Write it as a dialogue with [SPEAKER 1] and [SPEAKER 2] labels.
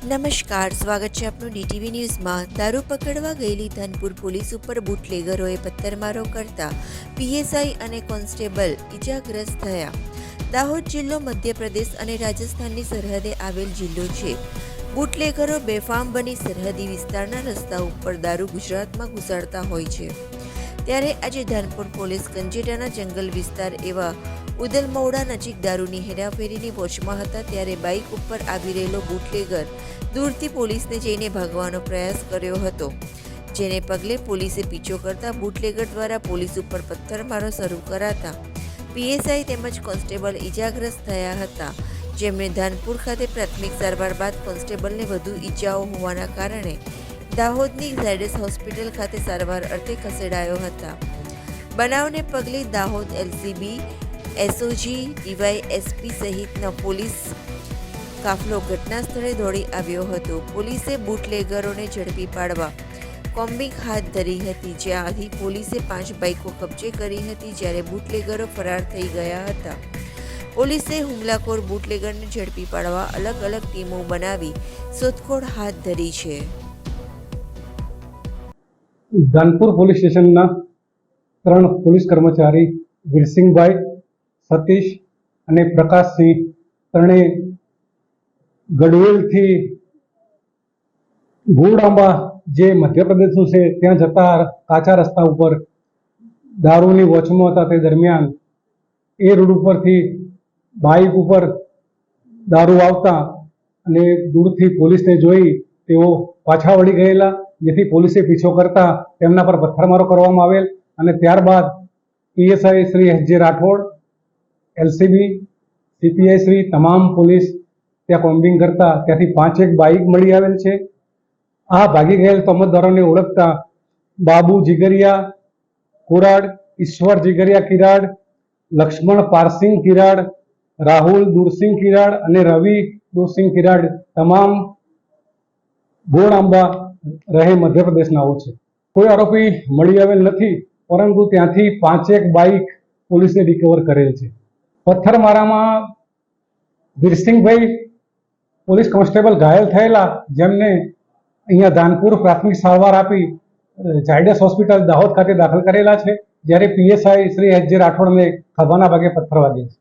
[SPEAKER 1] નમસ્કાર, સ્વાગત છે આપનું ડીટીવી ન્યૂઝમાં। દારૂ પકડવા ગયેલી ધનપુર પોલીસ ઉપર બુટલેગરોએ પથ્થરમારો કરતા પીએસઆઈ અને કોન્સ્ટેબલ ઇજાગ્રસ્ત થયા। દાહોદ જિલ્લો મધ્યપ્રદેશ અને રાજસ્થાનની સરહદે આવેલ જિલ્લો છે। બુટલેગરો બેફામ બની સરહદી વિસ્તારના રસ્તા ઉપર દારૂ ગુજરાતમાં ઘુસાડતા હોય છે, ત્યારે આજે ધાનપુર પોલીસ ગંજેટાના જંગલ વિસ્તાર એવા ઉદલમૌડા નજીક દારૂની હેરાફેરીની વોચમાં હતા, ત્યારે બાઇક ઉપર આવી રહેલો બુટલેગર દૂરથી પોલીસને જઈને ભાગવાનો પ્રયાસ કર્યો હતો, જેને પગલે પોલીસે પીછો કરતા બુટલેગર દ્વારા પોલીસ ઉપર પથ્થરમારો શરૂ કરાતા પીએસઆઈ તેમજ કોન્સ્ટેબલ ઇજાગ્રસ્ત થયા હતા, જેમણે ધાનપુર ખાતે પ્રાથમિક સારવાર બાદ કોન્સ્ટેબલને વધુ ઈજાઓ હોવાના કારણે દાહોદની ઝાયડસ હોસ્પિટલ ખાતે સારવાર અર્થે ખસેડાયો હતા। બનાવને પગલે દાહોદ એલસીબી, એસઓજી, ડીવાયએસપી સહિતનો પોલીસ કાફલો ઘટના સ્થળે દોડી આવ્યો હતો। પોલીસે બુટલેગરોને ઝડપી પાડવા કોમ્બિંગ હાથ ધરી હતી, જ્યાંથી પોલીસે 5 બાઇકો કબજે કરી હતી, જ્યારે બુટલેગરો ફરાર થઈ ગયા હતા। પોલીસે હુમલાખોર બુટલેગરને ઝડપી પાડવા અલગ અલગ ટીમો બનાવી શોધખોળ હાથ ધરી છે।
[SPEAKER 2] ધાનપુર પોલીસ સ્ટેશનના 3 પોલીસ કર્મચારી વીરસિંહભાઈ, સતીશ અને પ્રકાશસિંહ ત્રણેય ગઢવેલથી ગોળાંબા જે મધ્યપ્રદેશનું છે ત્યાં જતા કાચા રસ્તા ઉપર દારૂની વોચમાં હતા। તે દરમિયાન એ રોડ ઉપરથી બાઇક ઉપર દારૂ આવતા અને દૂરથી પોલીસને જોઈ તેઓ પાછા વળી ગયેલા, જેથી પોલીસે પીછો કરતા તેમના પર પથ્થરમારો કરવામાં આવેલ અને ત્યારબાદ PSI Shri S J. Rathod, LCB, CPI Shri તમામ પોલીસ ત્યાં કોમ્બિંગ કરતા ત્યાંથી 5 બાઇક મળી આવેલ છે। આ ભાગી ગયેલ તોમતદારોને ઓળખતા બાબુ જીગરિયા કુરાડ, ઈશ્વર જીગરિયા કિરાડ, લક્ષ્મણ પારસિંગ કિરાડ, રાહુલ દુરસિંહ કિરાડ અને રવિ દુરસિંહ કિરાડ તમામ ગોળાંબા રહે મધ્યપ્રદેશનાઓ છે। કોઈ આરોપી મળી આવેલ નથી, પરંતુ ત્યાંથી 5 બાઇક પોલીસે રિકવર કરેલ છે। પથ્થરમારામાં વીરસિંહભાઈ પોલીસ કોન્સ્ટેબલ ઘાયલ થયેલા, જેમને અહીંયા ધાનપુર પ્રાથમિક સારવાર આપી ઝાયડસ હોસ્પિટલ દાહોદ ખાતે દાખલ કરેલા છે, જ્યારે પીએસઆઈ શ્રી એસ.જે. રાઠોડને ખભાના ભાગે પથ્થર વાગ્યા છે।